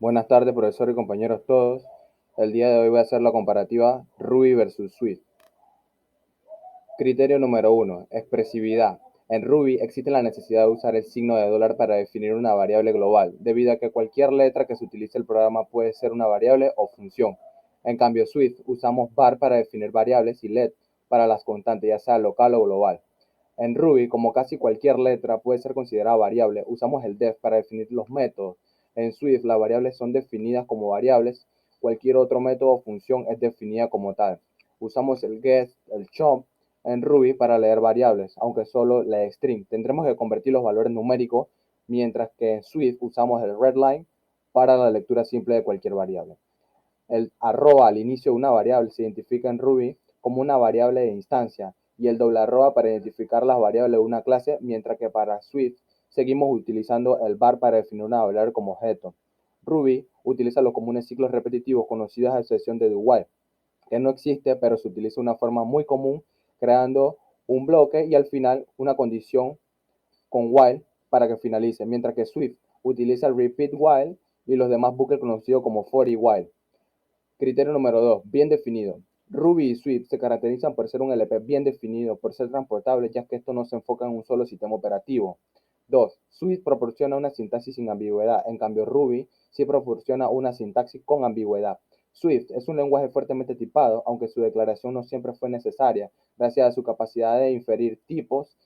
Buenas tardes, profesor y compañeros todos. El día de hoy voy a hacer la comparativa Ruby versus Swift. Criterio número 1. Expresividad. En Ruby existe la necesidad de usar el signo de dólar para definir una variable global, debido a que cualquier letra que se utilice en el programa puede ser una variable o función. En cambio, Swift usamos var para definir variables y let para las constantes, ya sea local o global. En Ruby, como casi cualquier letra puede ser considerada variable, usamos el def para definir los métodos. En Swift, las variables son definidas como variables. Cualquier otro método o función es definida como tal. Usamos el get, el chop en Ruby para leer variables, aunque solo lee string. Tendremos que convertir los valores numéricos, mientras que en Swift usamos el readline para la lectura simple de cualquier variable. El arroba al inicio de una variable se identifica en Ruby como una variable de instancia y el doble arroba para identificar las variables de una clase, mientras que para Swift seguimos utilizando el var para definir una variable como objeto. Ruby utiliza los comunes ciclos repetitivos conocidos a excepción de do while, que no existe, pero se utiliza de una forma muy común, creando un bloque y al final una condición con while para que finalice, mientras que Swift utiliza el repeat while y los demás bucles conocidos como for y while. Criterio número 2. Bien definido. Ruby y Swift se caracterizan por ser un LP bien definido, por ser transportable, ya que esto no se enfoca en un solo sistema operativo. 2. Swift proporciona una sintaxis sin ambigüedad, en cambio Ruby sí proporciona una sintaxis con ambigüedad. Swift es un lenguaje fuertemente tipado, aunque su declaración no siempre fue necesaria, gracias a su capacidad de inferir tipos,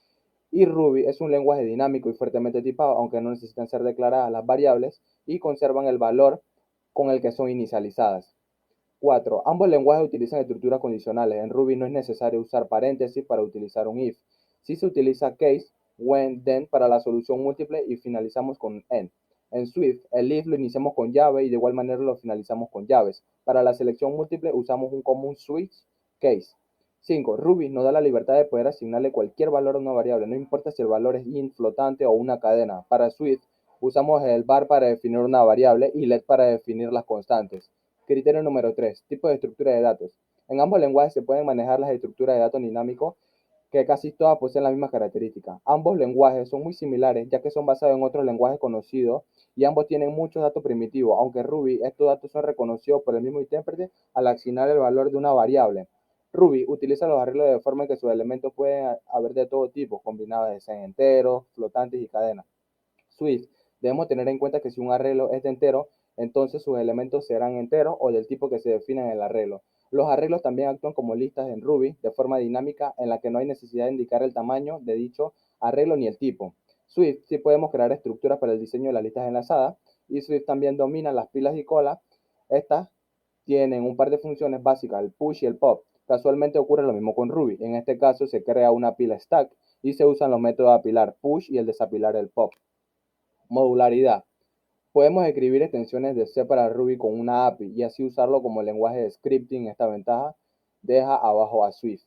y Ruby es un lenguaje dinámico y fuertemente tipado, aunque no necesitan ser declaradas las variables y conservan el valor con el que son inicializadas. 4. Ambos lenguajes utilizan estructuras condicionales. En Ruby no es necesario usar paréntesis para utilizar un if. Sí se utiliza case, when, then para la solución múltiple y finalizamos con end. En Swift, el if lo iniciamos con llave y de igual manera lo finalizamos con llaves. Para la selección múltiple usamos un común switch case. 5. Ruby nos da la libertad de poder asignarle cualquier valor a una variable, no importa si el valor es int, flotante o una cadena. Para Swift usamos el var para definir una variable y let para definir las constantes. Criterio número 3. Tipo de estructura de datos. En ambos lenguajes se pueden manejar las estructuras de datos dinámicos que casi todas poseen las mismas características. Ambos lenguajes son muy similares ya que son basados en otros lenguajes conocidos y ambos tienen muchos datos primitivos, aunque en Ruby estos datos son reconocidos por el mismo intérprete al asignar el valor de una variable. Ruby utiliza los arreglos de forma que sus elementos pueden haber de todo tipo, combinados de sean enteros, flotantes y cadenas. Swift, debemos tener en cuenta que si un arreglo es de entero, entonces sus elementos serán enteros o del tipo que se define en el arreglo. Los arreglos también actúan como listas en Ruby de forma dinámica en la que no hay necesidad de indicar el tamaño de dicho arreglo ni el tipo. Swift sí podemos crear estructuras para el diseño de las listas enlazadas y Swift también domina las pilas y colas. Estas tienen un par de funciones básicas, el push y el pop. Casualmente ocurre lo mismo con Ruby. En este caso se crea una pila stack y se usan los métodos de apilar push y el desapilar el pop. Modularidad. Podemos escribir extensiones de C para Ruby con una API y así usarlo como lenguaje de scripting. Esta ventaja deja abajo a Swift.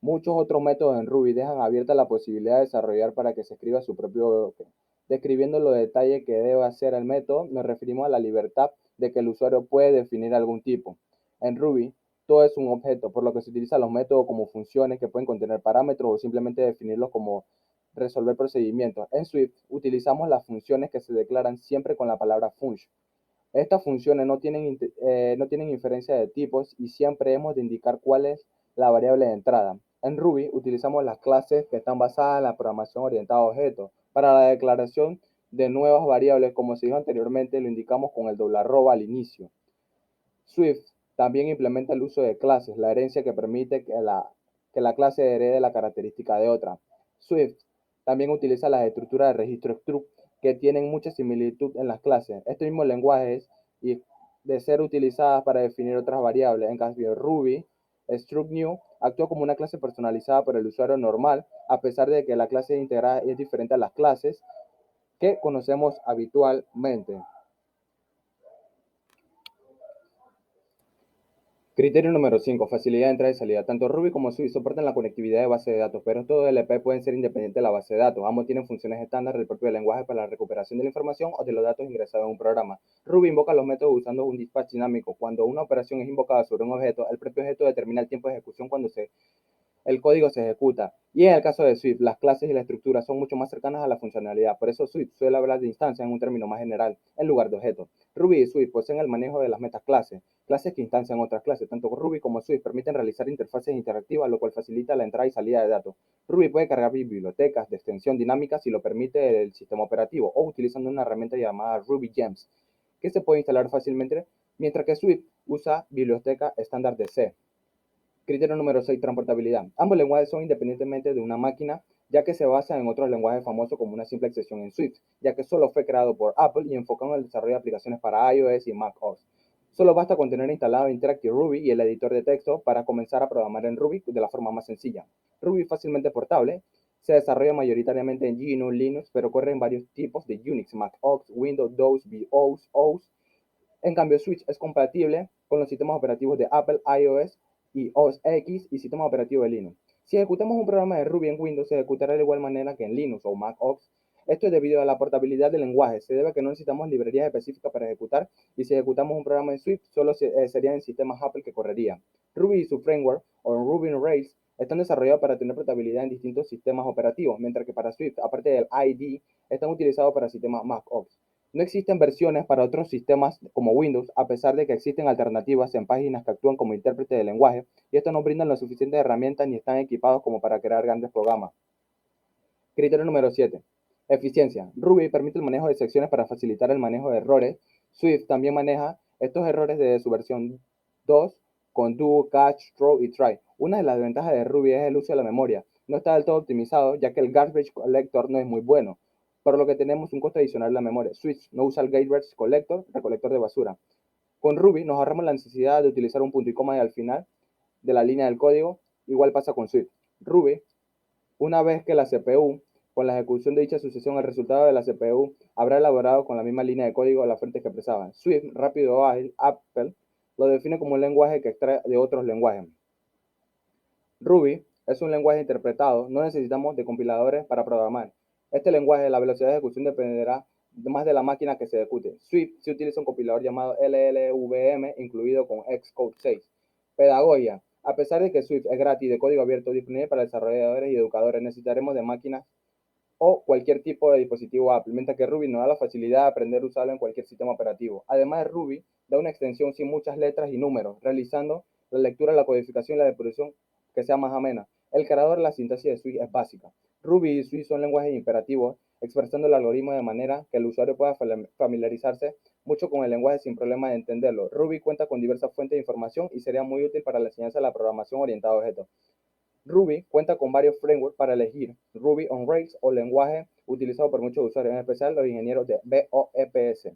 Muchos otros métodos en Ruby dejan abierta la posibilidad de desarrollar para que se escriba su propio bloque. Describiendo los detalles que debe hacer el método, nos referimos a la libertad de que el usuario puede definir algún tipo. En Ruby, todo es un objeto, por lo que se utilizan los métodos como funciones que pueden contener parámetros o simplemente definirlos como resolver procedimientos. En Swift utilizamos las funciones que se declaran siempre con la palabra function. Estas funciones no tienen inferencia de tipos y siempre hemos de indicar cuál es la variable de entrada. En Ruby utilizamos las clases que están basadas en la programación orientada a objetos. Para la declaración de nuevas variables, como se dijo anteriormente, lo indicamos con el doble arroba al inicio. Swift también implementa el uso de clases, la herencia que permite que la clase herede la característica de otra. Swift también utiliza las estructuras de registro struct que tienen mucha similitud en las clases. Estos mismos lenguajes y de ser utilizadas para definir otras variables. En cambio, Ruby, struct new, actúa como una clase personalizada por el usuario normal, a pesar de que la clase integrada es diferente a las clases que conocemos habitualmente. Criterio número 5. Facilidad de entrada y salida. Tanto Ruby como Swift soportan la conectividad de base de datos, pero todos LP pueden ser independientes de la base de datos. Ambos tienen funciones estándar del propio lenguaje para la recuperación de la información o de los datos ingresados en un programa. Ruby invoca los métodos usando un dispatch dinámico. Cuando una operación es invocada sobre un objeto, el propio objeto determina el tiempo de ejecución cuando se el código se ejecuta. Y en el caso de Swift, las clases y la estructura son mucho más cercanas a la funcionalidad. Por eso Swift suele hablar de instancias en un término más general, en lugar de objetos. Ruby y Swift poseen el manejo de las metaclases, clases que instancian otras clases. Tanto Ruby como Swift permiten realizar interfaces interactivas, lo cual facilita la entrada y salida de datos. Ruby puede cargar bibliotecas de extensión dinámica si lo permite el sistema operativo o utilizando una herramienta llamada Ruby Gems, que se puede instalar fácilmente, mientras que Swift usa biblioteca estándar de C. Criterio número 6, transportabilidad. Ambos lenguajes son independientemente de una máquina, ya que se basan en otros lenguajes famosos como una simple excepción en Swift, ya que solo fue creado por Apple y enfocado en el desarrollo de aplicaciones para iOS y macOS. Solo basta con tener instalado Interactive Ruby y el editor de texto para comenzar a programar en Ruby de la forma más sencilla. Ruby fácilmente portable, se desarrolla mayoritariamente en GNU Linux, pero corre en varios tipos de Unix, Mac OS, Windows, DOS, BIOS, OS. En cambio, Switch es compatible con los sistemas operativos de Apple, iOS y OS X y sistemas operativos de Linux. Si ejecutamos un programa de Ruby en Windows, se ejecutará de igual manera que en Linux o Mac OS. Esto es debido a la portabilidad del lenguaje. Se debe a que no necesitamos librerías específicas para ejecutar, y si ejecutamos un programa en Swift, solo sería en sistemas Apple que correría. Ruby y su framework, o Ruby on Rails, están desarrollados para tener portabilidad en distintos sistemas operativos, mientras que para Swift, aparte del IDE, están utilizados para sistemas Mac OS. No existen versiones para otros sistemas como Windows, a pesar de que existen alternativas en páginas que actúan como intérprete de lenguaje, y estos no brindan las suficientes herramientas ni están equipados como para crear grandes programas. Criterio número 7. Eficiencia. Ruby permite el manejo de secciones para facilitar el manejo de errores. Swift también maneja estos errores desde su versión 2 con do, catch, throw y try. Una de las ventajas de Ruby es el uso de la memoria. No está del todo optimizado, ya que el garbage collector no es muy bueno, por lo que tenemos un costo adicional en la memoria. Swift no usa el garbage collector, recolector de basura. Con Ruby nos ahorramos la necesidad de utilizar un punto y coma al final de la línea del código. Igual pasa con Swift. Ruby, una vez que la CPU, con la ejecución de dicha sucesión, el resultado de la CPU habrá elaborado con la misma línea de código las fuentes que expresaban. Swift, rápido o ágil, Apple, lo define como un lenguaje que extrae de otros lenguajes. Ruby es un lenguaje interpretado, no necesitamos de compiladores para programar. Este lenguaje, la velocidad de ejecución dependerá más de la máquina que se ejecute. Swift se utiliza un compilador llamado LLVM, incluido con Xcode 6. Pedagogía. A pesar de que Swift es gratis de código abierto disponible para desarrolladores y educadores, necesitaremos de máquinas o cualquier tipo de dispositivo Apple, mientras que Ruby nos da la facilidad de aprender a usarlo en cualquier sistema operativo. Además, Ruby da una extensión sin muchas letras y números, realizando la lectura, la codificación y la depuración que sea más amena. El creador de la sintaxis de Swift es básica. Ruby y Swift son lenguajes imperativos, expresando el algoritmo de manera que el usuario pueda familiarizarse mucho con el lenguaje sin problema de entenderlo. Ruby cuenta con diversas fuentes de información y sería muy útil para la enseñanza de la programación orientada a objetos. Ruby cuenta con varios frameworks para elegir: Ruby on Rails, o lenguaje utilizado por muchos usuarios, en especial los ingenieros de BOEPS.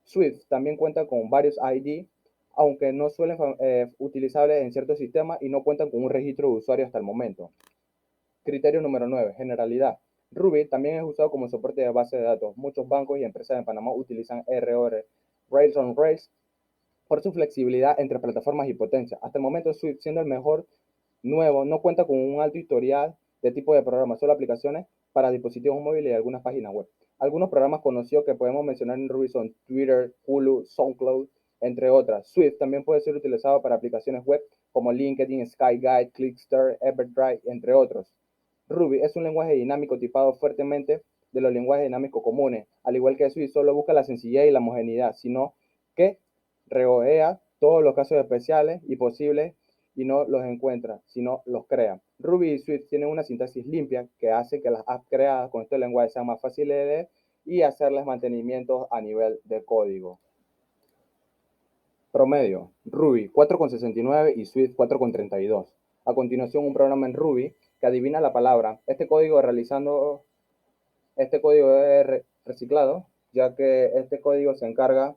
Swift también cuenta con varios ID, aunque no suelen utilizables en ciertos sistemas y no cuentan con un registro de usuario hasta el momento. Criterio número 9. Generalidad. Ruby también es usado como soporte de base de datos. Muchos bancos y empresas en Panamá utilizan ROR, Rails on Rails, por su flexibilidad entre plataformas y potencia. Hasta el momento, Swift, siendo el mejor nuevo, no cuenta con un alto historial de tipo de programa, solo aplicaciones para dispositivos móviles y algunas páginas web. Algunos programas conocidos que podemos mencionar en Ruby son Twitter, Hulu, SoundCloud, entre otras. Swift también puede ser utilizado para aplicaciones web como LinkedIn, SkyGuide, Clickster, Everdrive, entre otros. Ruby es un lenguaje dinámico tipado fuertemente de los lenguajes dinámicos comunes. Al igual que Swift, solo busca la sencillez y la homogeneidad, sino que regodea todos los casos especiales y posibles, y no los encuentra, sino los crea. Ruby y Swift tienen una sintaxis limpia que hace que las apps creadas con este lenguaje sean más fáciles de leer y hacerles mantenimientos a nivel de código. Promedio: Ruby 4,69 y Swift 4,32. A continuación, un programa en Ruby que adivina la palabra. Este código es reciclado, ya que este código se encarga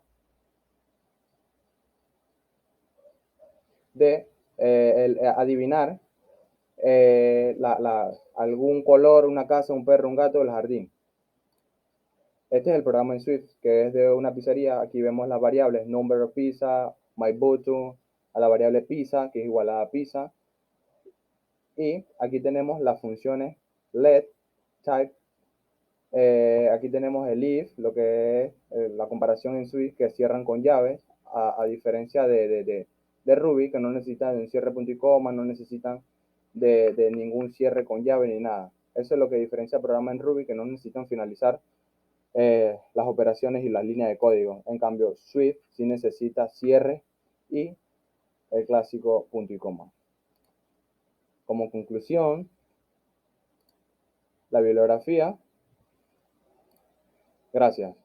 de adivinar algún color, una casa, un perro, un gato, el jardín. Este es el programa en Swift, que es de una pizzería. Aquí vemos las variables: number of pizza, my button, a la variable pizza, que es igual a pizza. Y aquí tenemos las funciones let, type. Aquí tenemos el if, lo que es la comparación en Swift, que cierran con llaves, a diferencia de Ruby, que no necesitan un cierre punto y coma, no necesitan de ningún cierre con llave ni nada. Eso es lo que diferencia programas en Ruby que no necesitan finalizar las operaciones y las líneas de código. En cambio, Swift sí necesita cierre y el clásico punto y coma. Como conclusión, la bibliografía. Gracias.